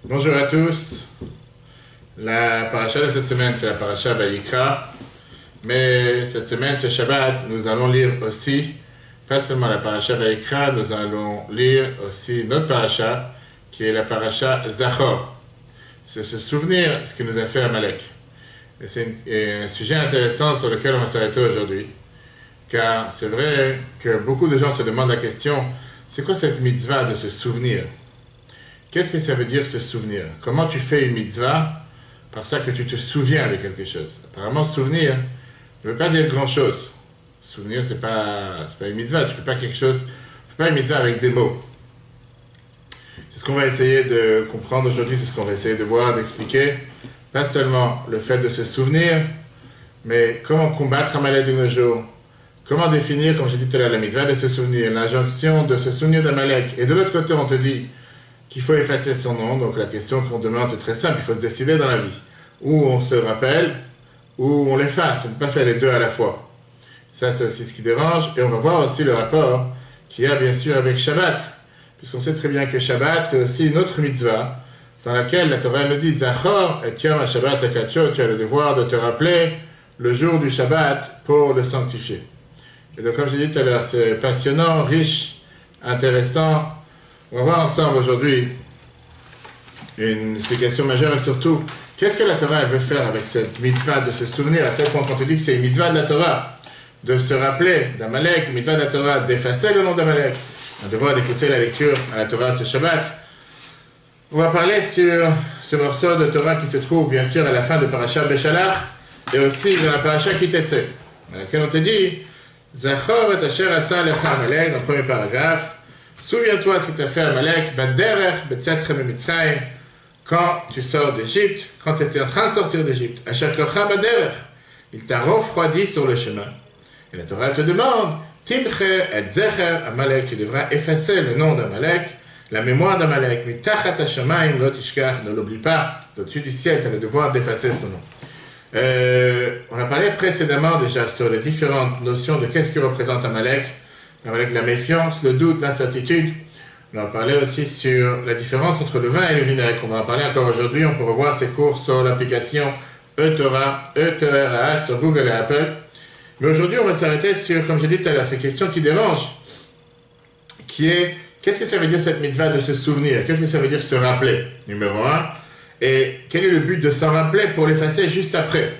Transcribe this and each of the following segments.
Bonjour à tous. La paracha de cette semaine, c'est la paracha Vayikra. Mais cette semaine, ce Shabbat, nous allons lire aussi, pas seulement la paracha Vayikra, nous allons lire aussi notre paracha, qui est la paracha Zachor. C'est se souvenir ce qui nous a fait Amalek. Et c'est un sujet intéressant sur lequel on va s'arrêter aujourd'hui. Car c'est vrai que beaucoup de gens se demandent la question, c'est quoi cette mitzvah de se souvenir? Qu'est-ce que ça veut dire se souvenir? Comment tu fais une mitzvah par ça que tu te souviens de quelque chose? Apparemment, souvenir ne veut pas dire grand-chose. Souvenir, c'est pas une mitzvah. Tu fais pas quelque chose, tu fais pas une mitzvah avec des mots. C'est ce qu'on va essayer de comprendre aujourd'hui, c'est ce qu'on va essayer de voir, d'expliquer. Pas seulement le fait de se souvenir, mais comment combattre Amalek de nos jours. Comment définir, comme j'ai dit tout à l'heure, la mitzvah de se souvenir, l'injonction de se souvenir d'Amalek. Et de l'autre côté, on te dit qu'il faut effacer son nom. Donc la question qu'on demande, c'est très simple, il faut se décider dans la vie. Ou on se rappelle, ou on l'efface. On ne peut pas faire les deux à la fois. Ça, c'est aussi ce qui dérange. Et on va voir aussi le rapport qu'il y a bien sûr avec Shabbat. Puisqu'on sait très bien que Shabbat, c'est aussi une autre mitzvah, dans laquelle la Torah nous dit, Zachor et Yom HaShabbat HaKadosh, tu as le devoir de te rappeler le jour du Shabbat pour le sanctifier. Et donc, comme j'ai dit tout à l'heure, c'est passionnant, riche, intéressant. On va voir ensemble aujourd'hui une explication majeure et surtout, qu'est-ce que la Torah elle veut faire avec cette mitzvah de se souvenir, à tel point qu'on te dit que c'est une mitzvah de la Torah, de se rappeler d'Amalek, une mitzvah de la Torah, d'effacer le nom d'Amalek, un devoir d'écouter la lecture à la Torah ce Shabbat. On va parler sur ce morceau de Torah qui se trouve bien sûr à la fin de Parashat Beshalach et aussi dans la Parashat Kitetse, dans laquelle on te dit Zachor et asher asa lecha Amalek, dans le premier paragraphe. Souviens-toi ce que tu as fait à Amalek, Baderech, Betzetre, Mitzrayim, quand tu sors d'Égypte, quand tu étais en train de sortir d'Égypte. Asher kocha Baderech, il t'a refroidi sur le chemin. Et la Torah te demande, Timche et Zecher Amalek, tu devras effacer le nom d'Amalek, la mémoire d'Amalek, Mitachat Hashamayim, lo tishkach, ne l'oublie pas, au-dessus du ciel, tu as le devoir d'effacer son nom. On a parlé précédemment déjà sur les différentes notions de qu'est-ce que représente Amalek, avec la méfiance, le doute, l'incertitude. On va parler aussi sur la différence entre le vin et le vinaigre. On va en parler encore aujourd'hui. On peut revoir ces cours sur l'application eTorah, E-T-O-R-A, sur Google et Apple. Mais aujourd'hui, on va s'arrêter sur, comme j'ai dit tout à l'heure, ces questions qui dérangent, qui est, qu'est-ce que ça veut dire cette mitzvah de se souvenir? Qu'est-ce que ça veut dire se rappeler? Numéro 1. Et quel est le but de s'en rappeler pour l'effacer juste après?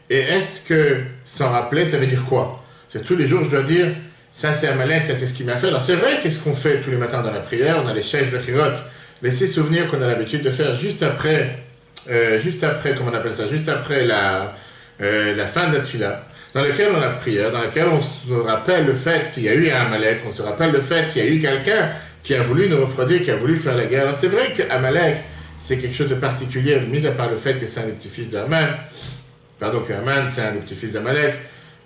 Et est-ce que s'en rappeler, ça veut dire quoi? C'est tous les jours, je dois dire, ça c'est Amalek, ça c'est ce qu'il m'a fait. Alors c'est vrai, c'est ce qu'on fait tous les matins dans la prière, on a les chaises Zechirot, les 6 souvenirs qu'on a l'habitude de faire juste après, comment on appelle ça, juste après la fin de la tefila, dans laquelle on a la prière, dans laquelle on se rappelle le fait qu'il y a eu un Amalek, on se rappelle le fait qu'il y a eu quelqu'un qui a voulu nous refroidir, qui a voulu faire la guerre. Alors c'est vrai qu'Amalek, c'est quelque chose de particulier, mis à part le fait que c'est un des petits-fils d'Aman, que Aman c'est un des petits-fils d'Amalek,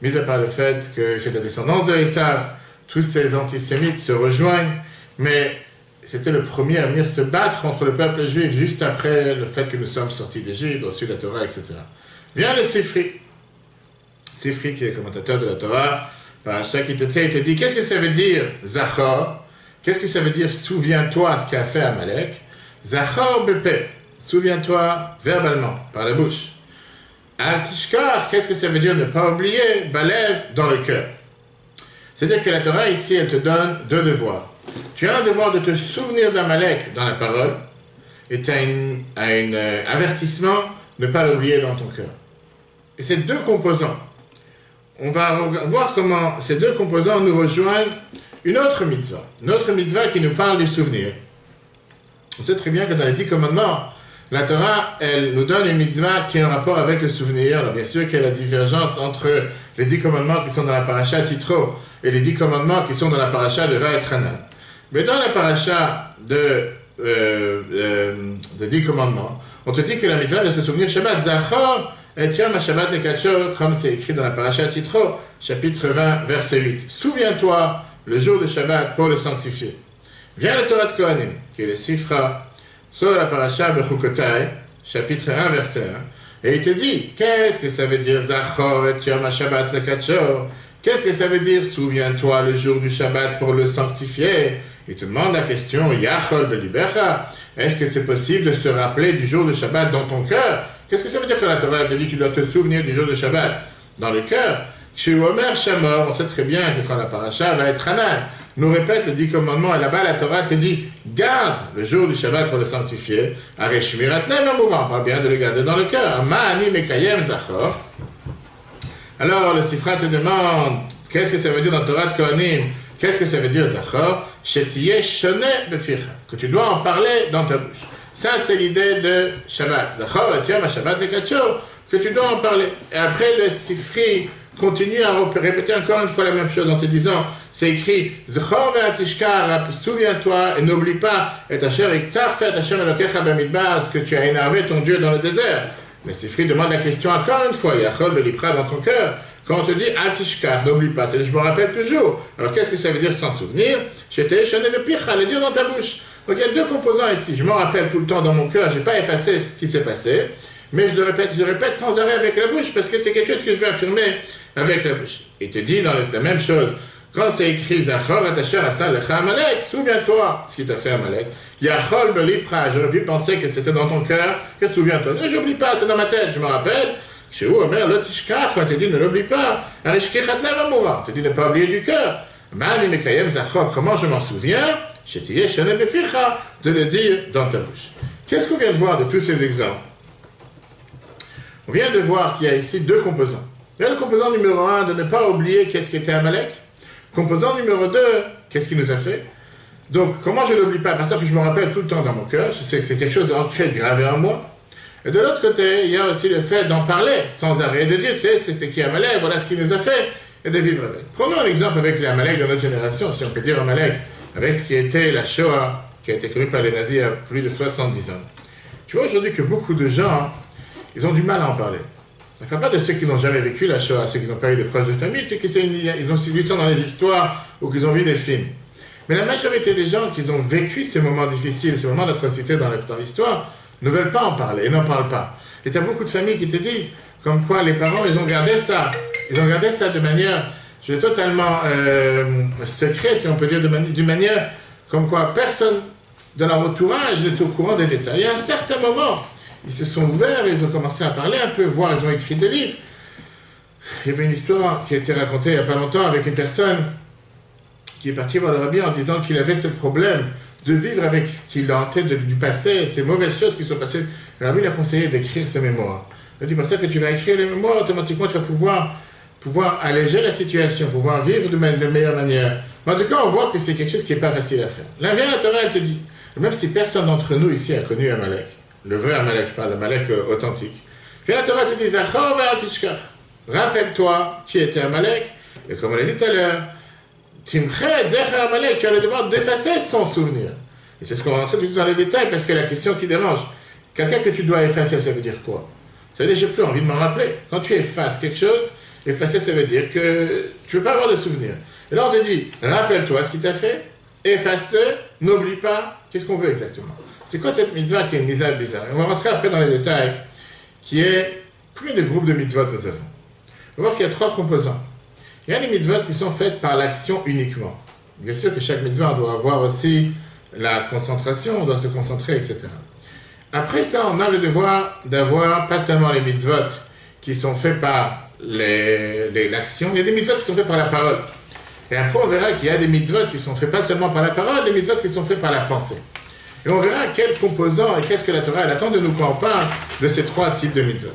mis à part le fait que c'est la descendance de Esav, tous ces antisémites se rejoignent, mais c'était le premier à venir se battre contre le peuple juif juste après le fait que nous sommes sortis d'Égypte, reçu la Torah, etc. Vient le Sifri. Sifri qui est commentateur de la Torah, Parashat Kitetse, il te dit, qu'est-ce que ça veut dire Zachor? Qu'est-ce que ça veut dire souviens-toi ce qu'a fait Amalek? Zachor bepé, souviens-toi verbalement, par la bouche. Al-Tishkar, qu'est-ce que ça veut dire ne pas oublier? Balev, dans le cœur. C'est-à-dire que la Torah, ici, elle te donne 2 devoirs. Tu as un devoir de te souvenir d'Amalek dans la parole, et tu as un avertissement de ne pas l'oublier dans ton cœur. Et ces 2 composants, on va voir comment ces 2 composants nous rejoignent une autre mitzvah qui nous parle du souvenir. On sait très bien que dans les 10 commandements, la Torah, elle nous donne une mitzvah qui a un rapport avec le souvenir. Alors bien sûr qu'il y a la divergence entre les 10 commandements qui sont dans la paracha Titro et les 10 commandements qui sont dans la paracha de Vaïtranan. Mais dans la paracha de 10 commandements, on te dit que la mitzvah de se souvenir Shabbat, Zachor et Yom HaShabbat HaKadosh, comme c'est écrit dans la paracha Titro, chapitre 20, verset 8. Souviens-toi le jour de Shabbat pour le sanctifier. Vient le Torah de Kohanim, qui est le Sifra, sur la paracha Bechukotai, chapitre 1, verset 1, et il te dit, qu'est-ce que ça veut dire Zachor et Yom HaShabbat HaKadosh? Qu'est-ce que ça veut dire? Souviens-toi le jour du Shabbat pour le sanctifier. Il te demande la question, Yachol belibecha, est-ce que c'est possible de se rappeler du jour de Shabbat dans ton cœur? Qu'est-ce que ça veut dire que la Torah te dit que tu dois te souvenir du jour de Shabbat dans le cœur? Chez Omer Shamor, on sait très bien que quand la paracha va être Hanan, nous répète le 10 commandements, et là-bas la Torah te dit, garde le jour du Shabbat pour le sanctifier, Areshmirat Lev Amoura, on parle bien de le garder dans le cœur, Ma'ani Mekayem Zachor. Alors le Sifra te demande, qu'est-ce que ça veut dire dans la Torah de Kohanim? Qu'est-ce que ça veut dire Zachor? Shetiye Shone Beficha, que tu dois en parler dans ta bouche. Ça c'est l'idée de Shabbat. Zachor et Yom Shabbat Ekacho, que tu dois en parler. Et après le Sifri continue à répéter encore une fois la même chose en te disant, c'est écrit, Zchor ve'atishkar, souviens-toi et n'oublie pas, et Asher iktzavta et Asher elokecha bamidbar, que tu as énervé ton Dieu dans le désert. Mais Sifri demande la question encore une fois, Yachol belipra dans ton cœur, quand on te dit atishkar, n'oublie pas, c'est je me rappelle toujours. Alors qu'est-ce que ça veut dire sans souvenir? J'étais échané le pire, le dire dans ta bouche. Donc il y a deux composants ici, je m'en rappelle tout le temps dans mon cœur, je n'ai pas effacé ce qui s'est passé, mais je le répète sans arrêt avec la bouche, parce que c'est quelque chose que je vais affirmer avec la bouche. Il te dit dans la même chose, quand c'est écrit Zachor atasher asal lecha Amalek, souviens-toi ce qui t'a fait Amalek. Yachol belipra, j'aurais pu penser que c'était dans ton cœur, que souviens-toi. J'oublie pas, c'est dans ma tête, je me rappelle. Chez où Omer lotishkar, quand il te dit ne l'oublie pas, arishkichat lev amoura, il te dit ne pas oublier du cœur. Ma'ani mekayem Zachor, comment je m'en souviens? Shetiye shone beficha, de le dire dans ta bouche. Qu'est-ce qu'on vient de voir de tous ces exemples? On vient de voir qu'il y a ici deux composants. Il y a le composant numéro 1 de ne pas oublier qu'est-ce qu'était Amalek. Composant numéro 2, qu'est-ce qu'il nous a fait? Donc, comment je ne l'oublie pas? Parce que je me rappelle tout le temps dans mon cœur, je sais que c'est quelque chose d'ancré, gravé en moi. Et de l'autre côté, il y a aussi le fait d'en parler sans arrêt, de dire, tu sais, c'était qui Amalek, voilà ce qu'il nous a fait, et de vivre avec. Prenons un exemple avec les Amalek de notre génération, si on peut dire Amalek, avec ce qui était la Shoah, qui a été connue par les nazis il y a plus de 70 ans. Tu vois aujourd'hui que beaucoup de gens, ils ont du mal à en parler. Ça ne fait pas de ceux qui n'ont jamais vécu la Shoah, ceux qui n'ont pas eu de proches de famille, ceux qui ils ont vu ça dans les histoires ou qu'ils ont vu des films. Mais la majorité des gens qui ont vécu ces moments difficiles, ces moments d'atrocité dans l'histoire, ne veulent pas en parler et n'en parlent pas. Et tu as beaucoup de familles qui te disent, comme quoi les parents, ils ont gardé ça. Ils ont gardé ça de manière, totalement secrète, si on peut dire, d'une manière comme quoi personne de leur entourage n'est au courant des détails. Et à un certain moment, ils se sont ouverts, ils ont commencé à parler un peu, voire ils ont écrit des livres. Il y avait une histoire qui a été racontée il n'y a pas longtemps avec une personne qui est partie voir le rabbi en disant qu'il avait ce problème de vivre avec ce qu'il a en tête du passé, ces mauvaises choses qui sont passées. Le rabbi lui a conseillé d'écrire ses mémoires. Il a dit, parce que tu vas écrire les mémoires, automatiquement tu vas pouvoir alléger la situation, pouvoir vivre de meilleure manière. Mais en tout cas, on voit que c'est quelque chose qui n'est pas facile à faire. Là vient la Torah, elle te dit, même si personne d'entre nous ici a connu Amalek, le vrai Amalek, je parle, l'Amalek authentique. Puis la Torah te dit, Zachor ve'atishkar. Rappelle-toi qui était Amalek, et comme on l'a dit tout à l'heure, Timchet, Zecher Amalek, tu as le devoir d'effacer son souvenir. Et c'est ce qu'on va rentrer tout dans les détails, parce que la question qui dérange, quelqu'un que tu dois effacer, ça veut dire quoi? Ça veut dire, j'ai plus envie de m'en rappeler. Quand tu effaces quelque chose, effacer, ça veut dire que tu ne veux pas avoir de souvenirs. Et là, on te dit, rappelle-toi ce qu'il t'a fait, efface-le, n'oublie pas, qu'est-ce qu'on veut exactement? C'est quoi cette mitzvah qui est une mitzvah bizarre? On va rentrer après dans les détails, qui est combien de groupes de mitzvot nous avons? On va voir qu'il y a 3 composants. Il y a les mitzvot qui sont faites par l'action uniquement. Bien sûr que chaque mitzvah doit avoir aussi la concentration, on doit se concentrer, etc. Après ça, on a le devoir d'avoir pas seulement les mitzvot qui sont faits par l'action, il y a des mitzvot qui sont faits par la parole. Et après, on verra qu'il y a des mitzvot qui sont faits pas seulement par la parole, des mitzvot qui sont faits par la pensée. Et on verra quels composants et qu'est-ce que la Torah elle attend de nous quand on parle de ces 3 types de mitzvot.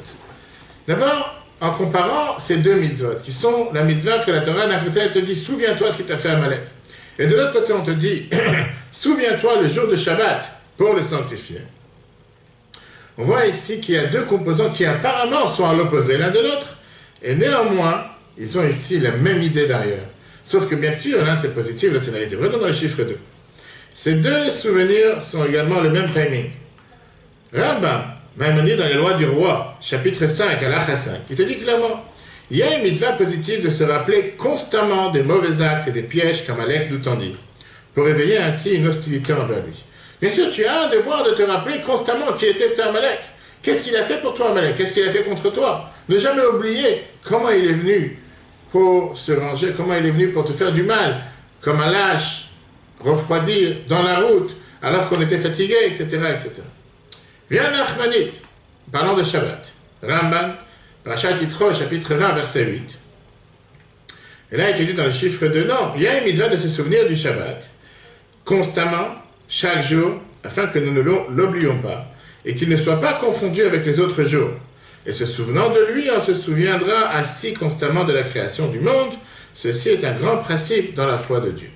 D'abord, en comparant ces 2 mitzvot, qui sont la mitzvah que la Torah d'un côté elle te dit, souviens-toi ce qui t'a fait Amalek. Et de l'autre côté, on te dit, souviens-toi le jour de Shabbat pour le sanctifier. On voit ici qu'il y a 2 composants qui apparemment sont à l'opposé l'un de l'autre, et néanmoins, ils ont ici la même idée derrière. Sauf que bien sûr, l'un c'est positif, l'autre c'est négatif. Regardons dans le chiffre 2. Ces 2 souvenirs sont également le même timing. Rambam, Maïmonide dans les lois du roi, chapitre 5, halakha 5, il te dit clairement, il y a une mitzvah positive de se rappeler constamment des mauvais actes et des pièges qu'Amalek nous tendit, pour éveiller ainsi une hostilité envers lui. Bien sûr, tu as un devoir de te rappeler constamment qui était ce Amalek. Qu'est-ce qu'il a fait pour toi, Amalek? Qu'est-ce qu'il a fait contre toi? Ne jamais oublier comment il est venu pour se venger, comment il est venu pour te faire du mal, comme un lâche, refroidir dans la route, alors qu'on était fatigué, etc., etc. Viens Nachmanit, parlant de Shabbat. Ramban, Parashat Yitro, chapitre 20, verset 8. Et là, il est dit dans le chiffre de non, il y a une mitzvah de se souvenir du Shabbat, constamment, chaque jour, afin que nous ne l'oublions pas, et qu'il ne soit pas confondu avec les autres jours. Et se souvenant de lui, on se souviendra ainsi constamment de la création du monde. Ceci est un grand principe dans la foi de Dieu.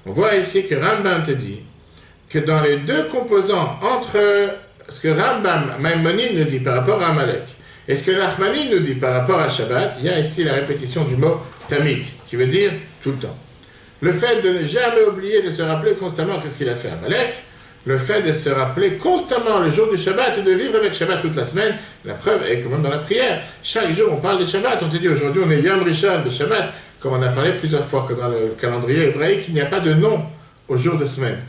On voit ici que Rambam te dit que dans les deux composants entre ce que Rambam, Maïmonide nous dit par rapport à Amalek, et ce que Nachmanide nous dit par rapport à Shabbat, il y a ici la répétition du mot tamid, qui veut dire tout le temps. Le fait de ne jamais oublier de se rappeler constamment qu'est-ce qu'il a fait à Amalek, le fait de se rappeler constamment le jour du Shabbat et de vivre avec Shabbat toute la semaine, la preuve est quand même dans la prière. Chaque jour on parle de Shabbat, on te dit aujourd'hui on est Yom Rishon de Shabbat, comme on a parlé plusieurs fois que dans le calendrier hébraïque, il n'y a pas de nom au jour de semaine.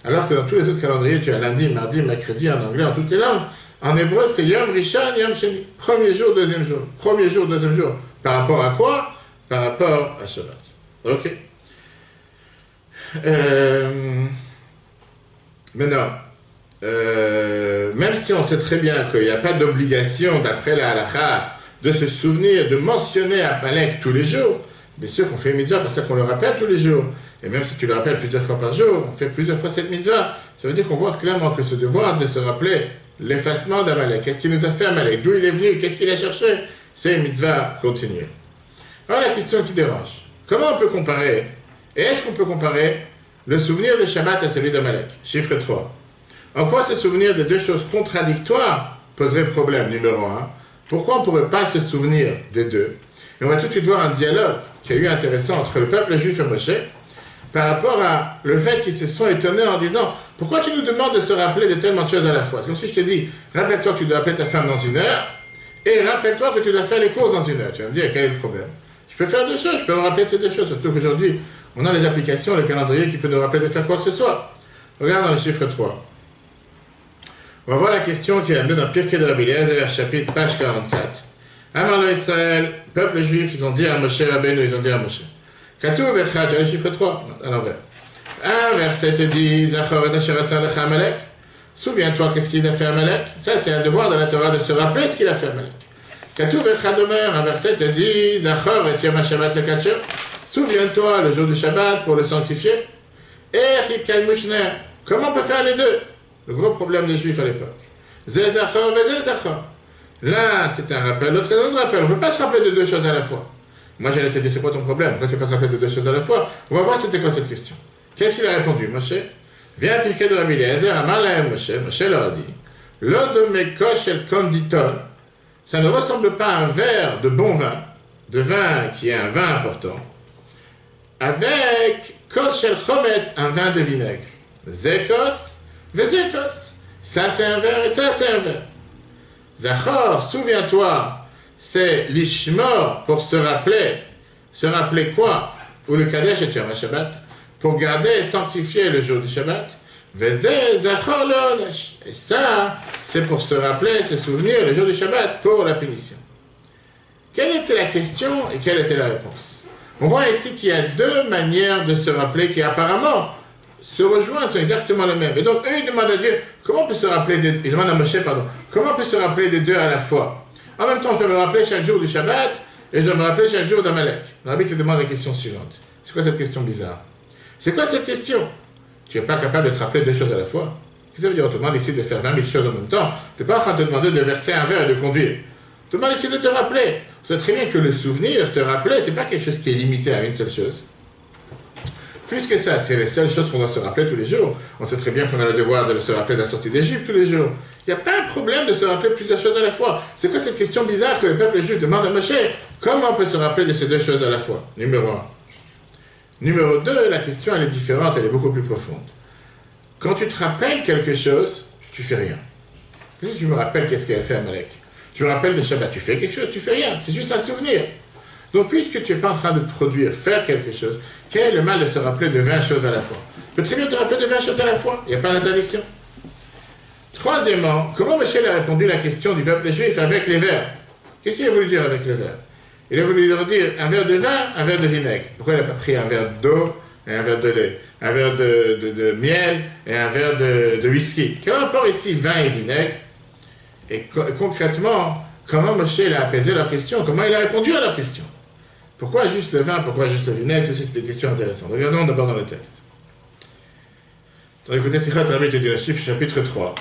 Alors que dans tous les autres calendriers, tu as lundi, mardi, mercredi, en anglais, en toutes les langues. En hébreu, c'est Yom Rishon, Yom Sheni. Premier jour, deuxième jour. Premier jour, deuxième jour. Par rapport à quoi? Par rapport à Shabbat. Ok. Maintenant, même si on sait très bien qu'il n'y a pas d'obligation, d'après la halakha, de se souvenir, de mentionner Amalek tous les jours, bien sûr qu'on fait une mitzvah parce qu'on le rappelle tous les jours. Et même si tu le rappelles plusieurs fois par jour, on fait plusieurs fois cette mitzvah. Ça veut dire qu'on voit clairement que ce devoir de se rappeler l'effacement d'Amalek, qu'est-ce qu'il nous a fait Amalek, d'où il est venu, qu'est-ce qu'il a cherché, c'est une mitzvah continue. Alors la question qui dérange, comment on peut comparer, et est-ce qu'on peut comparer le souvenir de Shabbat à celui d'Amalek? Chiffre 3. En quoi ce souvenir de deux choses contradictoires poserait problème, numéro 1? Pourquoi on ne pourrait pas se souvenir des deux? Et on va tout de suite voir un dialogue qui a eu intéressant entre le peuple juif et Moshe par rapport à le fait qu'ils se sont étonnés en disant « Pourquoi tu nous demandes de se rappeler de tellement de choses à la fois ?» C'est comme si je te dis « Rappelle-toi que tu dois appeler ta femme dans 1 heure et rappelle-toi que tu dois faire les courses dans 1 heure. » Tu vas me dire « Quel est le problème ?» Je peux faire deux choses, je peux me rappeler de ces deux choses, surtout qu'aujourd'hui, on a les applications, le calendrier qui peut nous rappeler de faire quoi que ce soit. Regarde dans le chiffre 3. On va voir la question qui est amenée dans Pirkei de Rabbi Eliezer, chapitre, page 44. Amar le Israël, peuple juif, ils ont dit à Moshe Rabbeinu, ils ont dit à Moshe. Katou vechad, tu as le chiffre 3, à l'envers. Un verset te dit, Zachor et Asher Asa lecha Amalek. Souviens-toi qu'est-ce qu'il a fait à Amalek. Ça, c'est un devoir de la Torah de se rappeler ce qu'il a fait à Amalek. Katou vechad omer, un verset te dit, Zachor et Yom HaShabbat lekatcher. Souviens-toi le jour du Shabbat pour le sanctifier. Et Chikay Mushner. Comment on peut faire les deux? Le gros problème des Juifs à l'époque. Zé Zachor et Zé Zachor. Là, c'est un rappel, l'autre c'est un autre rappel. On ne peut pas se rappeler de deux choses à la fois. Moi, j'allais te dire, c'est quoi ton problème? Pourquoi tu ne peux pas te rappeler de deux choses à la fois? On va voir c'était quoi cette question. Qu'est-ce qu'il a répondu? Moshe, viens piquer de Rabbi Eliezer, Amar lahem Moshe. Moshe leur a dit, l'odomekosh el konditon, ça ne ressemble pas à un verre de bon vin qui est un vin important, avec kosh el chometz, un vin de vinaigre. Zekos, vezekos. Ça, c'est un verre et ça, c'est un verre. Zachor, souviens-toi, c'est l'ishmor pour se rappeler. Se rappeler quoi? Ou le kadesh et Yom HaShabbat, pour garder et sanctifier le jour du Shabbat. Vezé, Zachor le onesh. Et ça, c'est pour se rappeler, se souvenir le jour du Shabbat pour la punition. Quelle était la question et quelle était la réponse? On voit ici qu'il y a deux manières de se rappeler qui apparemment se rejoignent, sont exactement les mêmes. Et donc, eux, ils demandent à Dieu, comment on peut se rappeler ils demandent à Moshe, pardon, comment on peut se rappeler des deux à la fois? En même temps, je dois me rappeler chaque jour du Shabbat, et je dois me rappeler chaque jour d'Amalek. Le Rabbi te demande la question suivante. C'est quoi cette question bizarre? C'est quoi cette question? Tu n'es pas capable de te rappeler deux choses à la fois. Qu'est-ce que ça veut dire? On te demande ici de faire 20 000 choses en même temps. Tu n'es pas en train de te demander de verser un verre et de conduire. On te demande ici de te rappeler. On sait très bien que le souvenir, se rappeler, ce n'est pas quelque chose qui est limité à une seule chose. Puisque ça, c'est les seules choses qu'on doit se rappeler tous les jours. On sait très bien qu'on a le devoir de se rappeler de la sortie d'Égypte tous les jours. Il n'y a pas un problème de se rappeler plusieurs choses à la fois. C'est quoi cette question bizarre que le peuple juif demande à Moshe? Comment on peut se rappeler de ces deux choses à la fois? Numéro 1. Numéro 2, la question elle est différente, elle est beaucoup plus profonde. Quand tu te rappelles quelque chose, tu fais rien. Je me rappelle qu'est-ce qu'elle a fait à Amalek. Je me rappelle le Shabbat, tu fais quelque chose, tu fais rien. C'est juste un souvenir. Donc, puisque tu n'es pas en train de produire, faire quelque chose, quel est le mal de se rappeler de 20 choses à la fois? Tu peux très bien te rappeler de 20 choses à la fois. Il n'y a pas d'interdiction. Troisièmement, comment Moshe a répondu à la question du peuple juif avec les vers? Qu'est-ce qu'il a voulu dire avec les vers? Il a voulu leur dire un verre de vin, un verre de vinaigre. Pourquoi il n'a pas pris un verre d'eau et un verre de lait, un verre de miel et un verre de whisky? Quel rapport ici, vin et vinaigre? Et concrètement, comment Moshe a apaisé leur question? Comment il a répondu à leur question? Pourquoi juste le vin? Pourquoi juste le vinaigre? Ceci, c'est des questions intéressantes. Regardons d'abord dans le texte. Dans l'écouté Sichat Rabbi du chapitre 3.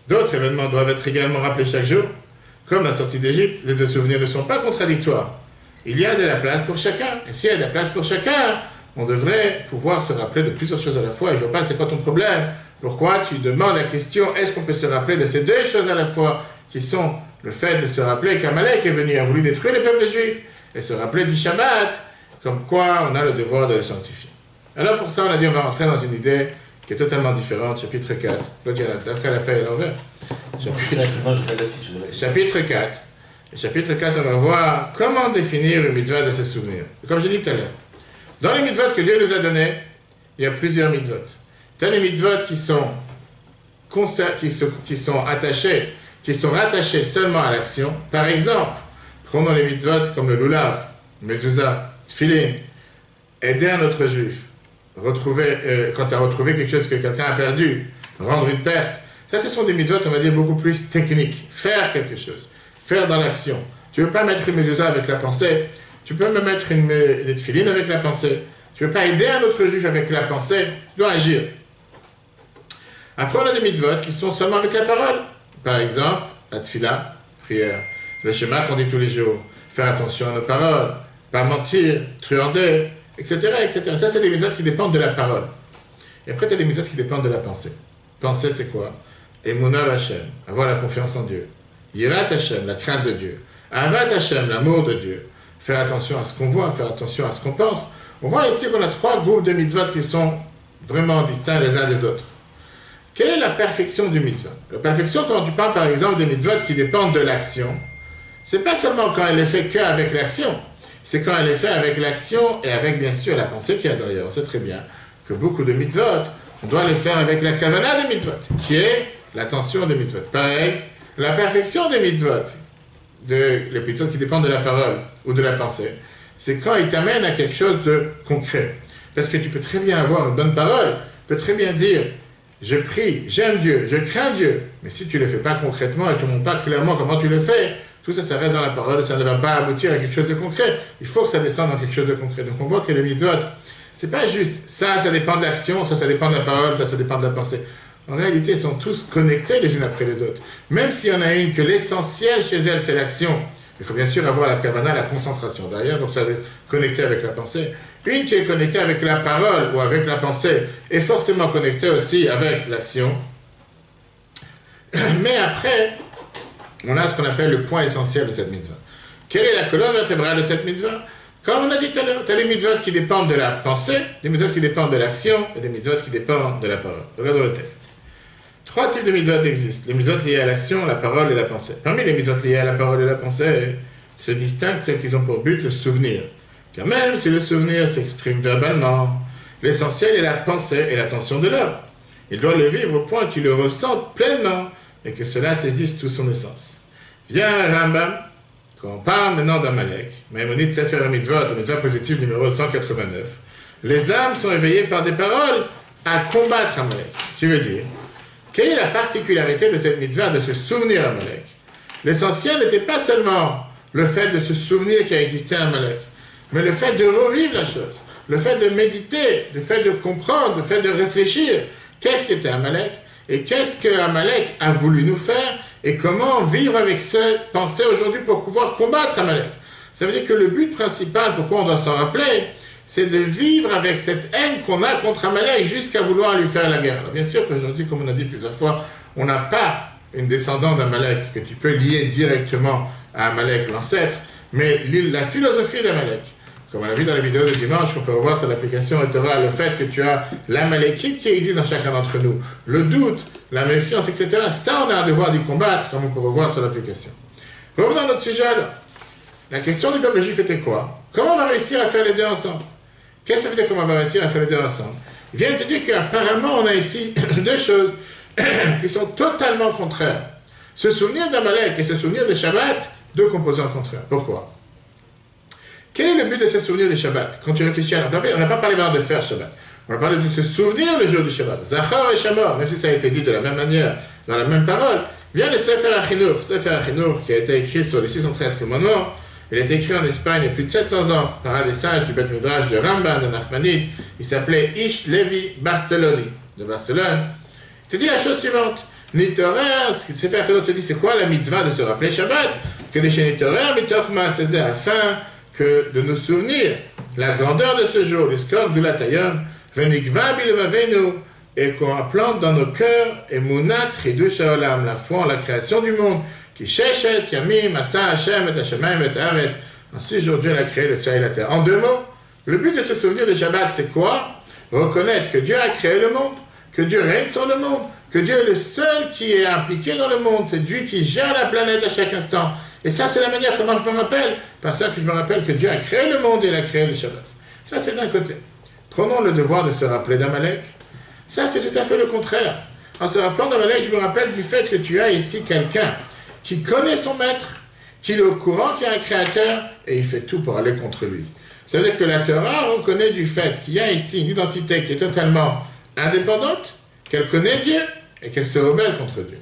D'autres événements doivent être également rappelés chaque jour. Comme la sortie d'Égypte, les deux souvenirs ne sont pas contradictoires. Il y a de la place pour chacun. Et s'il y a de la place pour chacun, on devrait pouvoir se rappeler de plusieurs choses à la fois. Et je vois pas, c'est quoi ton problème? Pourquoi tu demandes la question, est-ce qu'on peut se rappeler de ces deux choses à la fois, qui sont le fait de se rappeler qu'Amalek est venu, a voulu détruire le peuple juif, et se rappeler du Shabbat, comme quoi on a le devoir de le sanctifier. Alors pour ça, on a dit on va rentrer dans une idée qui est totalement différente, chapitre 4. Après la feuille à l'envers. Chapitre 4. Et chapitre 4, on va voir comment définir une mitzvah de se souvenir. Comme je dis tout à l'heure, dans les mitzvot que Dieu nous a donnés, il y a plusieurs mitzvot. Il y a les mitzvot qui sont attachés, qui sont rattachés seulement à l'action. Par exemple, prenons les mitzvot comme le lulav, mezuzah, tfilin, aider un autre juif, quand tu as retrouvé quelque chose que quelqu'un a perdu, rendre une perte. Ça, ce sont des mitzvot, on va dire, beaucoup plus techniques. Faire quelque chose, faire dans l'action. Tu ne veux pas mettre une mezuzah avec la pensée, tu peux même mettre des tfilin avec la pensée. Tu ne veux pas aider un autre juif avec la pensée, tu dois agir. Après, on a des mitzvot qui sont seulement avec la parole. Par exemple, la tfila, prière, le schéma qu'on dit tous les jours, faire attention à nos paroles, pas mentir, truander, etc., etc. Ça, c'est des mitzvot qui dépendent de la parole. Et après, tu as des mitzvot qui dépendent de la pensée. Penser, c'est quoi? Emunah Hashem, avoir la confiance en Dieu. Yirat Hashem, la crainte de Dieu. Avat Hashem, l'amour de Dieu. Faire attention à ce qu'on voit, faire attention à ce qu'on pense. On voit ici qu'on a trois groupes de mitzvot qui sont vraiment distincts les uns des autres. Quelle est la perfection du mitzvah? La perfection, quand tu parles par exemple des mitzvot qui dépendent de l'action, c'est pas seulement quand elle est faite qu'avec l'action, c'est quand elle est faite avec l'action et avec bien sûr la pensée qu'il y a derrière. On sait très bien que beaucoup de mitzvot, on doit les faire avec la kavana des mitzvot, qui est l'attention des mitzvot. Pareil, la perfection des mitzvot, les mitzvot qui dépendent de la parole ou de la pensée, c'est quand ils t'amènent à quelque chose de concret. Parce que tu peux très bien avoir une bonne parole, tu peux très bien dire je prie, j'aime Dieu, je crains Dieu. Mais si tu ne le fais pas concrètement et tu ne montres pas clairement comment tu le fais, tout ça, ça reste dans la parole et ça ne va pas aboutir à quelque chose de concret. Il faut que ça descende dans quelque chose de concret. Donc on voit que les mitzvot, c'est pas juste ça dépend de l'action, ça dépend de la parole, ça dépend de la pensée. En réalité, ils sont tous connectés les unes après les autres. Même s'il y en a une que l'essentiel chez elle, c'est l'action. Il faut bien sûr avoir la kavana, la concentration derrière, donc ça va être connecté avec la pensée. Une qui est connectée avec la parole ou avec la pensée est forcément connectée aussi avec l'action. Mais après, on a ce qu'on appelle le point essentiel de cette mitzvah. Quelle est la colonne vertébrale de cette mitzvah? Comme on a dit tout à l'heure, tu as des mitzvot qui dépendent de la pensée, des mitzvot qui dépendent de l'action et des mitzvot qui dépendent de la parole. Regardons le texte. Trois types de mitzvot existent. Les mitzvot liés à l'action, la parole et la pensée. Parmi les mitzvot liés à la parole et la pensée, se distinguent celles qui ont pour but le souvenir. Car même si le souvenir s'exprime verbalement, l'essentiel est la pensée et l'attention de l'homme. Il doit le vivre au point qu'il le ressente pleinement et que cela saisisse toute son essence. Vient Rambam, quand on parle maintenant d'Amalek, Maïmonide Sefer Mitzvot, mitzvah positive numéro 189, les âmes sont éveillées par des paroles à combattre Amalek. Tu veux dire, quelle est la particularité de cette mitzvah de se souvenir d'Amalek? L'essentiel n'était pas seulement le fait de se souvenir qu'il a existé un Amalek, mais le fait de revivre la chose, le fait de méditer, le fait de comprendre, le fait de réfléchir. Qu'est-ce qu'était Amalek? Et qu'est-ce que Amalek a voulu nous faire? Et comment vivre avec cette pensée aujourd'hui pour pouvoir combattre Amalek? Ça veut dire que le but principal, pourquoi on doit s'en rappeler, c'est de vivre avec cette haine qu'on a contre Amalek jusqu'à vouloir lui faire la guerre. Alors bien sûr qu'aujourd'hui, comme on a dit plusieurs fois, on n'a pas une descendante d'Amalek que tu peux lier directement à Amalek, l'ancêtre, mais la philosophie d'Amalek, comme on l'a vu dans la vidéo de dimanche, on peut revoir sur l'application Torah, le fait que tu as l'Amalekite qui existe dans chacun d'entre nous, le doute, la méfiance, etc. Ça, on a un devoir d'y combattre, comme on peut revoir sur l'application. Revenons à notre sujet là. La question du peuple juif était quoi? Comment on va réussir à faire les deux ensemble? Qu'est-ce que ça veut dire comment on va réussir à faire les deux ensemble? Il vient de te dire qu'apparemment, on a ici deux choses qui sont totalement contraires. Se souvenir d'Amalek et se souvenir de Shabbat, deux composants contraires. Pourquoi? Quel est le but de se souvenir du Shabbat? Quand tu réfléchis à on n'a pas parlé maintenant de faire Shabbat. On a parlé de se souvenir le jour du Shabbat. Zachar et Shamor, même si ça a été dit de la même manière, dans la même parole, vient le Sefer HaChinuch. Sefer HaChinuch qui a été écrit sur les 613 commandements. Il a été écrit en Espagne il y a plus de 700 ans par un des sages du Beth Midrash de Ramban, de Nachmanide. Il s'appelait Ish Levi Barceloni, de Barcelone. Il te dit la chose suivante. Nitorer, ce que Sefer HaChinuch te dit, c'est quoi la mitzvah de se rappeler Shabbat? Que des Nitorer, mitochma, c'est afin que de nous souvenir la grandeur de ce jour, le score de la tailleur, venikva bilvavenu, et qu'on implante dans nos cœurs, emunat chidush haolam, la foi en la création du monde, qui sheshet yamim, asa Hashem, et Hashemayim, et Haaretz. En 6 jours, Dieu a créé le ciel et la terre. En 2 mots, le but de se souvenir de Shabbat, c'est quoi? Reconnaître que Dieu a créé le monde, que Dieu règne sur le monde, que Dieu est le seul qui est impliqué dans le monde, c'est Dieu qui gère la planète à chaque instant. Et ça, c'est la manière comment je me rappelle. Par ça, je me rappelle que Dieu a créé le monde et il a créé le Shabbat. Ça, c'est d'un côté. Prenons le devoir de se rappeler d'Amalek. Ça, c'est tout à fait le contraire. En se rappelant d'Amalek, je me rappelle du fait que tu as ici quelqu'un qui connaît son maître, qui est au courant qu'il y a un créateur, et il fait tout pour aller contre lui. C'est-à-dire que la Torah reconnaît du fait qu'il y a ici une identité qui est totalement indépendante, qu'elle connaît Dieu, et qu'elle se rebelle contre Dieu.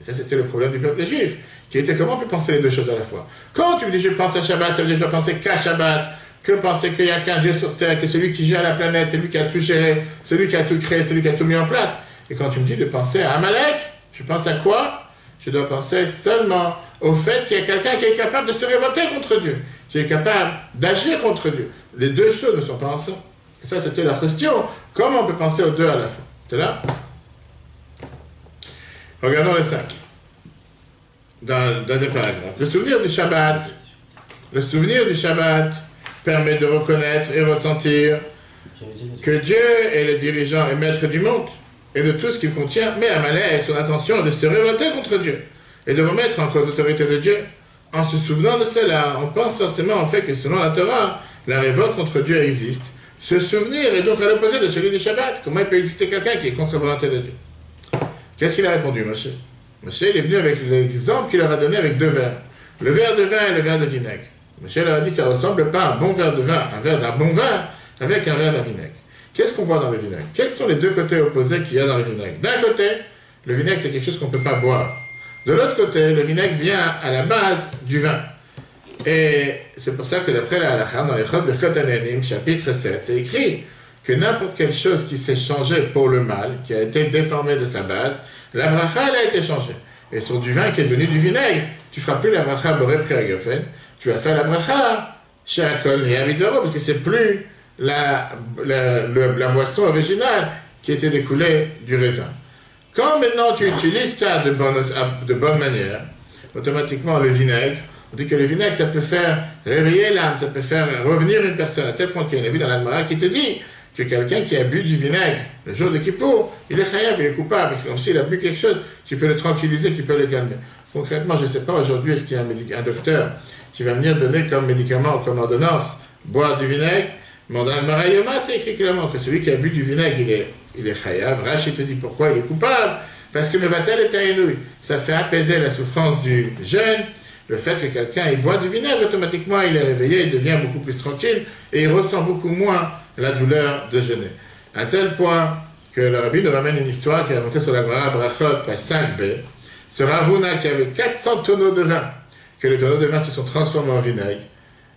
Et ça, c'était le problème du peuple juif, qui était comment on peut penser les deux choses à la fois. Quand tu me dis je pense à Shabbat, ça veut dire je dois penser qu'à Shabbat, que penser qu'il n'y a qu'un Dieu sur terre, que celui qui gère la planète, celui qui a tout géré, celui qui a tout créé, celui qui a tout mis en place. Et quand tu me dis de penser à Amalek, je pense à quoi? Je dois penser seulement au fait qu'il y a quelqu'un qui est capable de se révolter contre Dieu, qui est capable d'agir contre Dieu. Les deux choses ne sont pas ensemble. Et ça, c'était la question. Comment on peut penser aux deux à la fois? C'est là? Regardons le 5. Dans le deuxième paragraphe. Le souvenir du Shabbat permet de reconnaître et ressentir que Dieu est le dirigeant et maître du monde et de tout ce qu'il contient, mais Amalek son intention de se révolter contre Dieu et de remettre en cause l'autorité de Dieu. En se souvenant de cela, on pense forcément au fait que selon la Torah, la révolte contre Dieu existe. Ce souvenir est donc à l'opposé de celui du Shabbat. Comment il peut exister quelqu'un qui est contre la volonté de Dieu? Qu'est-ce qu'il a répondu, Moshe? Moshe, il est venu avec l'exemple qu'il leur a donné avec 2 verres. Le verre de vin et le verre de vinaigre. Moshe leur a dit, ça ne ressemble pas à un bon verre de vin, un verre d'un bon vin, avec un verre de vinaigre. Qu'est-ce qu'on voit dans le vinaigre? Quels sont les 2 côtés opposés qu'il y a dans le vinaigre? D'un côté, le vinaigre, c'est quelque chose qu'on ne peut pas boire. De l'autre côté, le vinaigre vient à la base du vin. Et c'est pour ça que d'après la halakha, dans les Chot Birkot Hanehanim, chapitre 7, c'est écrit que n'importe quelle chose qui s'est changée pour le mal, qui a été déformée de sa base, la bracha, elle a été changée. Et sur du vin qui est devenu du vinaigre, tu ne feras plus la bracha boré priagafen, tu vas faire la bracha chez Akol Niyavidoro, parce que c'est plus la boisson originale qui était découlée du raisin. Quand maintenant tu utilises ça de bonne manière, automatiquement le vinaigre, on dit que le vinaigre ça peut faire réveiller l'âme, ça peut faire revenir une personne, à tel point qu'il y a une vie dans l'Almara qui te dit que quelqu'un qui a bu du vinaigre le jour de Kippour, il est chayav, il est coupable, comme s'il a bu quelque chose qui peut le tranquilliser, qui peut le calmer. Concrètement, je ne sais pas aujourd'hui, est-ce qu'il y a un docteur qui va venir donner comme médicament ou comme ordonnance boire du vinaigre, mais dans l'Almara Yoma, c'est écrit clairement que celui qui a bu du vinaigre, il est chayav. Rashi te dit pourquoi il est coupable, parce que le vatel est un enouï. Ça fait apaiser la souffrance du jeûne. Le fait que quelqu'un il boit du vinaigre, automatiquement il est réveillé, il devient beaucoup plus tranquille et il ressent beaucoup moins la douleur de jeûner. À tel point que le rabbi nous ramène une histoire qui est remontée sur la Gemara Brachot, page 5b. Ce Ravuna qui avait 400 tonneaux de vin, que les tonneaux de vin se sont transformés en vinaigre.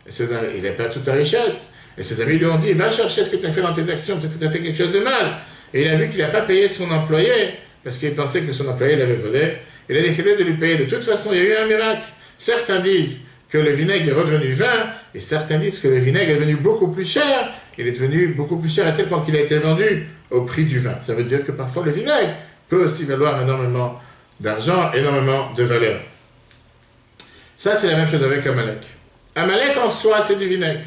Et il a perdu toute sa richesse. Et ses amis lui ont dit, va chercher ce que tu as fait dans tes actions, peut-être que tu as fait quelque chose de mal. Et il a vu qu'il n'a pas payé son employé, parce qu'il pensait que son employé l'avait volé. Il a décidé de lui payer. De toute façon, il y a eu un miracle. Certains disent que le vinaigre est redevenu vin, et certains disent que le vinaigre est devenu beaucoup plus cher. Il est devenu beaucoup plus cher à tel point qu'il a été vendu au prix du vin. Ça veut dire que parfois le vinaigre peut aussi valoir énormément d'argent, énormément de valeur. Ça, c'est la même chose avec Amalek. Amalek en soi, c'est du vinaigre.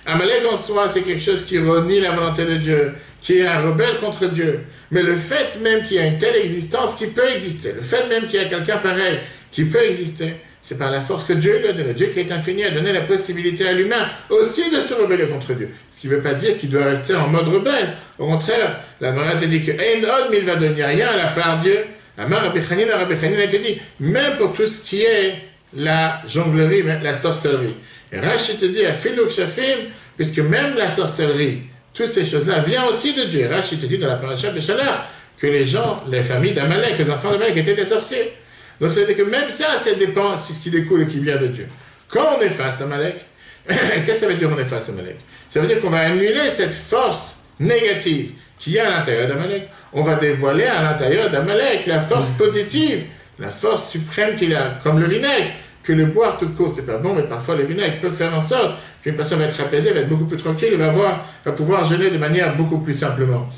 Amalek en soi, c'est quelque chose qui renie la volonté de Dieu, qui est un rebelle contre Dieu. Mais le fait même qu'il y a une telle existence qui peut exister, le fait même qu'il y a quelqu'un pareil qui peut exister, c'est par la force que Dieu lui a donnée. Dieu qui est infini a donné la possibilité à l'humain aussi de se rebeller contre Dieu. Ce qui ne veut pas dire qu'il doit rester en mode rebelle. Au contraire, la Gemara te dit que il va donner rien à la part de Dieu. Rabbi Chanina a été dit, même pour tout ce qui est la jonglerie, la sorcellerie. Et Rashi te dit, à Philuk Shafim, puisque même la sorcellerie, toutes ces choses-là viennent aussi de Dieu. Rashi te dit dans la paracha de Shalach que les gens, les familles d'Amalek, les enfants d'Amalek étaient des sorciers. Donc ça veut dire que même ça dépend, c'est ce qui découle et qui vient de Dieu. Quand on efface Amalek, qu'est-ce que ça veut dire on efface Amalek? Ça veut dire qu'on va annuler cette force négative qu'il y a à l'intérieur d'Amalek. On va dévoiler à l'intérieur d'Amalek la force positive, la force suprême qu'il a, comme le vinaigre, que le boire tout court, c'est pas bon, mais parfois le vinaigre peut faire en sorte qu'une personne va être apaisée, va être beaucoup plus tranquille, et va pouvoir jeûner de manière beaucoup plus simplement.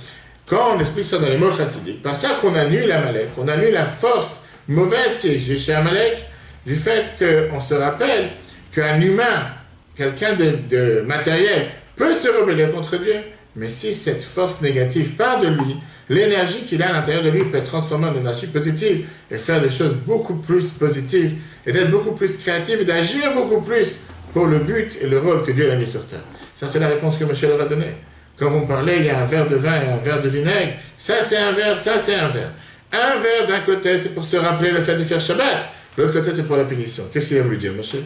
Quand on explique ça dans les mots chassidiques, par ça qu'on annule Amalek, on annule la force mauvaise qui est chez Amalek, du fait qu'on se rappelle qu'un humain, quelqu'un de matériel, peut se rebeller contre Dieu, mais si cette force négative part de lui, l'énergie qu'il a à l'intérieur de lui peut être transformée en énergie positive et faire des choses beaucoup plus positives et d'être beaucoup plus créatif et d'agir beaucoup plus pour le but et le rôle que Dieu a mis sur terre. Ça, c'est la réponse que Moshe leur a donnée. Quand vous me parlez, il y a un verre de vin et un verre de vinaigre. Ça, c'est un verre, ça, c'est un verre. Un verre, d'un côté, c'est pour se rappeler le fait de faire Shabbat. L'autre côté, c'est pour la punition. Qu'est-ce qu'il a voulu dire, Moshe?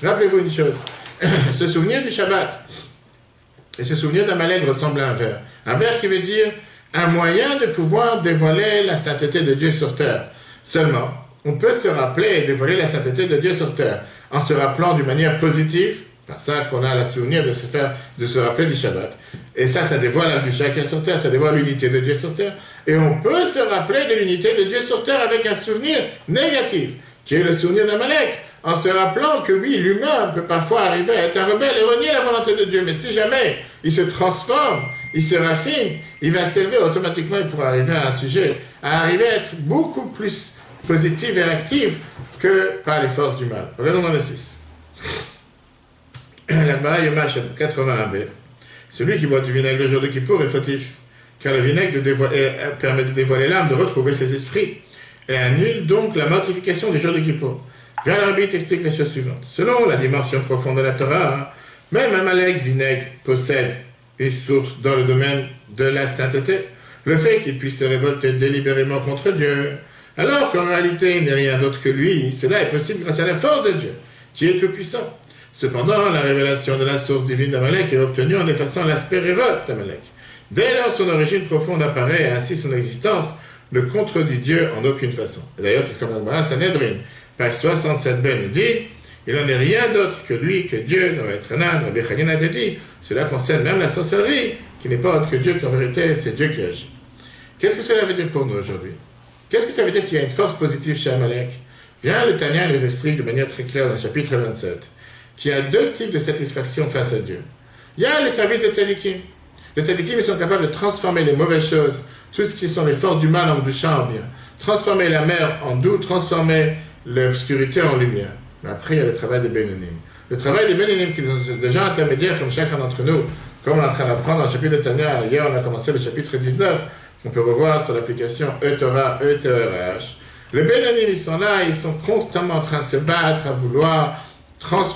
Rappelez-vous une chose. Se souvenir du Shabbat et se souvenir d'Amalek ressemble à un verre. Un verre qui veut dire un moyen de pouvoir dévoiler la sainteté de Dieu sur terre. Seulement, on peut se rappeler et dévoiler la sainteté de Dieu sur terre en se rappelant d'une manière positive, par ça qu'on a le souvenir de se rappeler du Shabbat. Et ça dévoile du chacun sur terre, ça dévoile l'unité de Dieu sur terre. Et on peut se rappeler de l'unité de Dieu sur terre avec un souvenir négatif, qui est le souvenir d'Amalek, en se rappelant que oui, l'humain peut parfois arriver à être un rebelle et renier la volonté de Dieu, mais si jamais il se transforme, il se raffine, il va s'élever automatiquement pour arriver à un sujet, à arriver à être beaucoup plus positif et actif que par les forces du mal. Regardons dans le 6. La Gemara Yomash 81b. Celui qui boit du vinaigre le jour de Kippour est fautif, car le vinaigre permet de dévoiler l'âme, de retrouver ses esprits, et annule donc la mortification du jour de Kippour. Viens l'arbitre explique les choses suivantes. Selon la dimension profonde de la Torah, même Amalek vinaigre possède une source dans le domaine de la sainteté, le fait qu'il puisse se révolter délibérément contre Dieu, alors qu'en réalité il n'est rien d'autre que lui, cela est possible grâce à la force de Dieu, qui est tout-puissant. Cependant, la révélation de la source divine d'Amalek est obtenue en effaçant l'aspect révolte d'Amalek. Dès lors, son origine profonde apparaît et ainsi son existence ne contredit Dieu en aucune façon. Et d'ailleurs, c'est comme la Gemara Sanhedrin, page 67b nous dit, il n'en est rien d'autre que lui, que Dieu, dans être Hanan, Rabbi Chanina a dit, cela concerne même la sorcellerie, qui n'est pas autre que Dieu, qu'en vérité, c'est Dieu qui agit. Qu'est-ce que cela veut dire pour nous aujourd'hui? Qu'est-ce que ça veut dire qu'il y a une force positive chez Amalek? Viens, le Tanya nous explique de manière très claire dans le chapitre 27, qu'il y a deux types de satisfaction face à Dieu. Il y a les services des tzadikim. Les tzadikim, ils sont capables de transformer les mauvaises choses, tout ce qui sont les forces du mal en douchant en bien, transformer la mer en doux, transformer l'obscurité en lumière. Mais après, il y a le travail des Bénonim. Le travail des Bénonim, qui sont des gens intermédiaires comme chacun d'entre nous, comme on est en train d'apprendre dans le chapitre de Tanya, hier on a commencé le chapitre 19, qu'on peut revoir sur l'application E-Torah, E-T-O-R-H. Les Bénonim, ils sont là, ils sont constamment en train de se battre, à vouloir,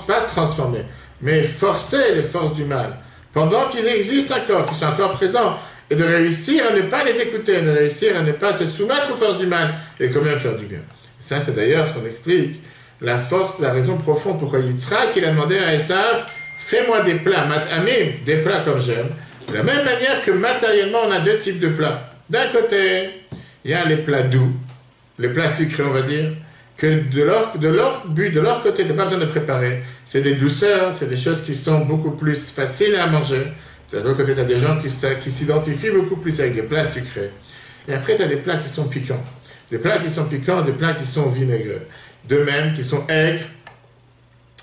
pas transformer, mais forcer les forces du mal, pendant qu'ils existent encore, qu'ils sont encore présents, et de réussir à ne pas les écouter, de réussir à ne pas se soumettre aux forces du mal, et quand même faire du bien. Ça, c'est d'ailleurs ce qu'on explique, la force, la raison profonde pourquoi Yitzhak, il a demandé à Esav, fais-moi des plats, mat'amim, des plats comme j'aime. De la même manière que matériellement, on a deux types de plats. D'un côté, il y a les plats doux, les plats sucrés, on va dire, que de leur côté, tu n'as pas besoin de préparer. C'est des douceurs, c'est des choses qui sont beaucoup plus faciles à manger. De l'autre côté, tu as des gens qui s'identifient beaucoup plus avec des plats sucrés. Et après, tu as des plats qui sont piquants. Des plats qui sont piquants, des plats qui sont vinaigreux. De même, qui sont aigres.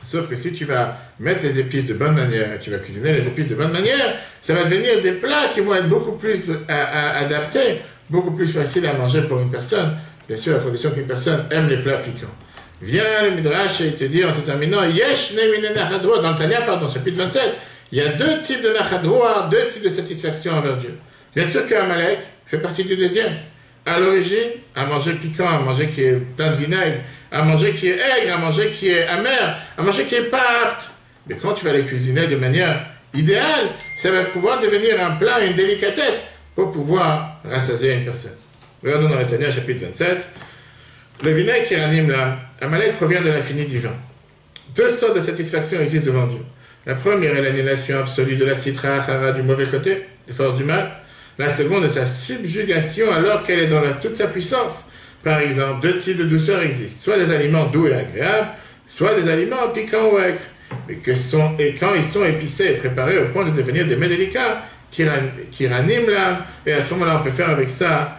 Sauf que si tu vas mettre les épices de bonne manière, et tu vas cuisiner les épices de bonne manière, ça va devenir des plats qui vont être beaucoup plus adaptés, beaucoup plus faciles à manger pour une personne. Bien sûr, à condition qu'une personne aime les plats piquants. Vient le Midrash et il te dit en tout terminant, Yesh ne nachadroa, dans le Tanya, pardon, chapitre 27, il y a deux types de nachadroa, deux types de satisfaction envers Dieu. Bien sûr qu'Amalek fait partie du deuxième. À l'origine, à manger piquant, à manger qui est plein de vinaigre, à manger qui est aigre, à manger qui est amer, à manger qui n'est pas apte. Mais quand tu vas les cuisiner de manière idéale, ça va pouvoir devenir un plat, une délicatesse, pour pouvoir rassasier une personne. Regardons dans le Tanya, chapitre 27. Le vinaigre qui ranime l'âme, Amalek provient de l'infini divin. Deux sortes de satisfaction existent devant Dieu. La première est l'annulation absolue de la citra achara du mauvais côté, des forces du mal. La seconde est sa subjugation alors qu'elle est dans toute sa puissance. Par exemple, deux types de douceur existent, soit des aliments doux et agréables, soit des aliments piquants ou aigres. Et quand ils sont épicés et préparés au point de devenir des mets délicats qui raniment l'âme, et à ce moment-là, on peut faire avec ça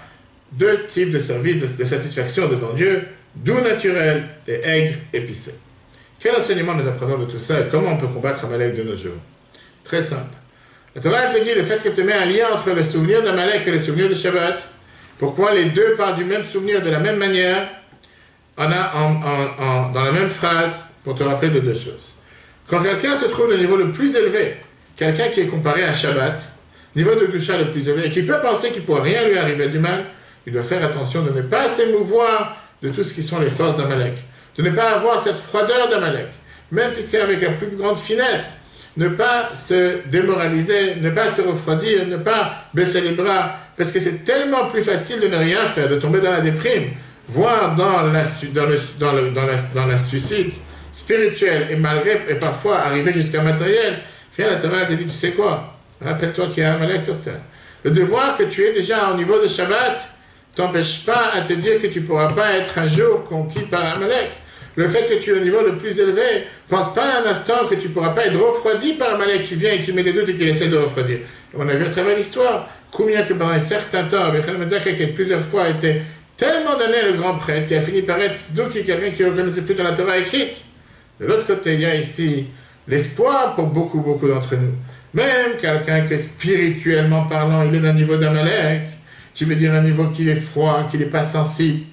deux types de services de satisfaction devant Dieu, doux naturel et aigre épicé. Quel enseignement nous apprenons de tout ça et comment on peut combattre Amalek de nos jours? Très simple. La Torah te dit le fait que tu mets un lien entre le souvenir d'Amalek et le souvenir de Shabbat. Pourquoi les deux parlent du même souvenir de la même manière, dans la même phrase, pour te rappeler de deux choses. Quand quelqu'un se trouve au niveau le plus élevé, quelqu'un qui est comparé à Shabbat, niveau de Gusha le plus élevé, et qui peut penser qu'il ne pourra rien lui arriver du mal, il doit faire attention de ne pas s'émouvoir de tout ce qui sont les forces d'Amalek, de ne pas avoir cette froideur d'Amalek, même si c'est avec la plus grande finesse, ne pas se démoraliser, ne pas se refroidir, ne pas baisser les bras, parce que c'est tellement plus facile de ne rien faire, de tomber dans la déprime, voire dans la suicide spirituel, et parfois arriver jusqu'à matériel. Viens, la Torah te dit, tu sais quoi? Rappelle-toi qu'il y a un Amalek sur terre. Le devoir que tu es déjà au niveau de Shabbat t'empêche pas à te dire que tu ne pourras pas être un jour conquis par Amalek. Le fait que tu es au niveau le plus élevé, pense pas un instant que tu ne pourras pas être refroidi par Amalek qui vient et qui met des doutes et qui essaie de refroidir. On a vu à travers l'histoire combien que pendant un certain temps, Bechel Metzak qui plusieurs fois été tellement donné le grand prêtre qui a fini par être Tzduki, quelqu'un qui ne reconnaissait plus dans la Torah écrite. De l'autre côté, il y a ici l'espoir pour beaucoup d'entre nous. Même quelqu'un que spirituellement parlant, il est d'un niveau d'Amalek, qui veut dire un niveau qui est froid, qui n'est pas sensible,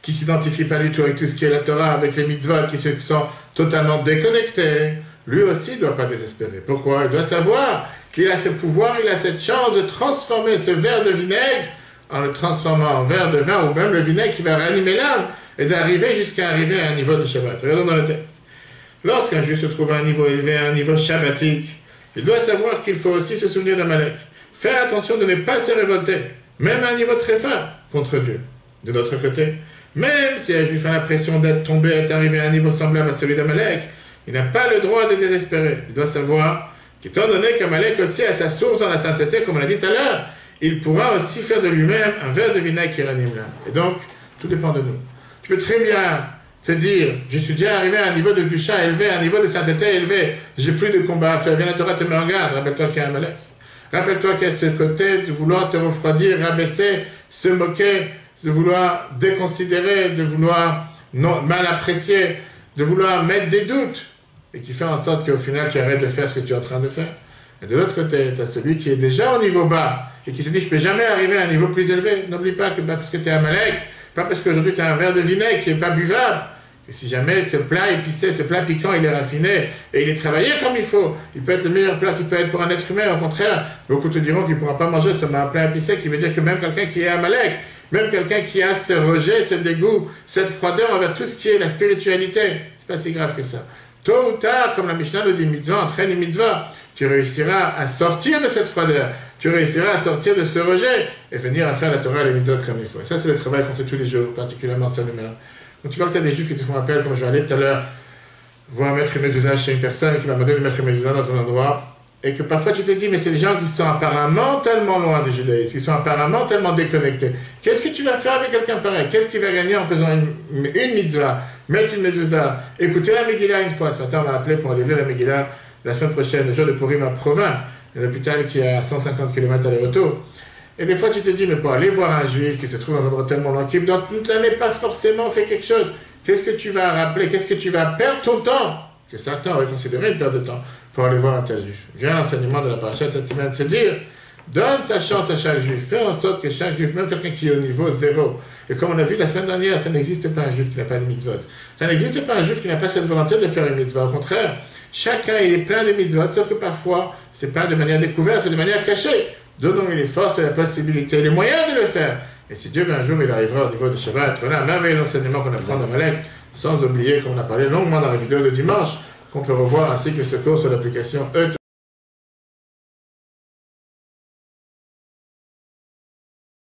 qui ne s'identifie pas du tout avec tout ce qui est la Torah, avec les mitzvot, qui sont totalement déconnectés, lui aussi ne doit pas désespérer. Pourquoi? Il doit savoir qu'il a ce pouvoir, il a cette chance de transformer ce verre de vinaigre en le transformant en verre de vin, ou même le vinaigre qui va ranimer l'âme, et d'arriver jusqu'à arriver à un niveau de Shabbat. Regardons dans le texte. Lorsqu'un juif se trouve à un niveau élevé, à un niveau shabbatique, il doit savoir qu'il faut aussi se souvenir d'Amalek. Faire attention de ne pas se révolter, même à un niveau très fin, contre Dieu. De notre côté, même si un juif a l'impression d'être tombé, est arrivé à un niveau semblable à celui d'Amalek, il n'a pas le droit de désespérer. Il doit savoir qu'étant donné qu'Amalek aussi a sa source dans la sainteté, comme on l'a dit tout à l'heure, il pourra aussi faire de lui-même un verre de vinaigre qui ranime l'âme. Et donc, tout dépend de nous. Tu peux très bien te dire, je suis déjà arrivé à un niveau de Gusha élevé, à un niveau de sainteté élevé, j'ai plus de combat à faire, viens la Torah te met en garde, rappelle-toi qu'il y a un Amalek. Rappelle-toi qu'il y a ce côté de vouloir te refroidir, rabaisser, se moquer, de vouloir déconsidérer, de vouloir mal apprécier, de vouloir mettre des doutes, et qui fait en sorte qu'au final tu arrêtes de faire ce que tu es en train de faire. Et de l'autre côté, tu as celui qui est déjà au niveau bas, et qui se dit, je ne peux jamais arriver à un niveau plus élevé. N'oublie pas que parce que tu es Amalek, pas parce qu'aujourd'hui tu as un verre de vinaigre qui n'est pas buvable, et si jamais ce plat épicé, ce plat piquant, il est raffiné, et il est travaillé comme il faut, il peut être le meilleur plat qu'il peut être pour un être humain. Au contraire, beaucoup te diront qu'il ne pourra pas manger ce plat épicé, qui veut dire que même quelqu'un qui est Amalek, même quelqu'un qui a ce rejet, ce dégoût, cette froideur envers tout ce qui est la spiritualité, c'est pas si grave que ça. Tôt ou tard, comme la Mishnah nous dit, mitzvah entraîne une mitzvah, tu réussiras à sortir de cette froideur, tu réussiras à sortir de ce rejet et venir à faire la Torah et les mitzvot comme il faut. Et ça, c'est le travail qu'on fait tous les jours, particulièrement ça numéro. Quand tu vois que tu as des juifs qui te font appel, comme je vais aller tout à l'heure, voir mettre une mezuzah chez une personne qui m'a demandé de mettre une mezuzah dans un endroit, et que parfois tu te dis, mais c'est des gens qui sont apparemment tellement loin du judaïsme, qui sont apparemment tellement déconnectés. Qu'est-ce que tu vas faire avec quelqu'un pareil? Qu'est-ce qu'il va gagner en faisant une mitzvah, mettre une mezuzah, écouter la Megillah une fois? Ce matin, on m'a appelé pour aller lire la Megillah la semaine prochaine, le jour de Purim à Provins, un hôpital qui est à 150 km aller-retour. Et des fois, tu te dis, mais pour aller voir un juif qui se trouve dans un endroit tellement loin, qui dans toute l'année pas forcément fait quelque chose, qu'est-ce que tu vas rappeler? Qu'est-ce que tu vas perdre ton temps? Que certains auraient considéré une perte de temps pour aller voir un tel juif. Vient l'enseignement de la paracha de cette semaine, c'est dire, donne sa chance à chaque juif, fais en sorte que chaque juif, même quelqu'un qui est au niveau zéro, et comme on a vu la semaine dernière, ça n'existe pas un juif qui n'a pas de mitzvot. Ça n'existe pas un juif qui n'a pas cette volonté de faire une mitzvah. Au contraire, chacun il est plein de mitzvot, sauf que parfois, c'est pas de manière découverte, c'est de manière cachée. Donnons-lui les forces et la possibilité, les moyens de le faire. Et si Dieu veut un jour, il arrivera au niveau de Shabbat. Voilà un merveilleux enseignement qu'on apprend dans Amalek, sans oublier qu'on a parlé longuement dans la vidéo de dimanche, qu'on peut revoir, ainsi que ce cours sur l'application E.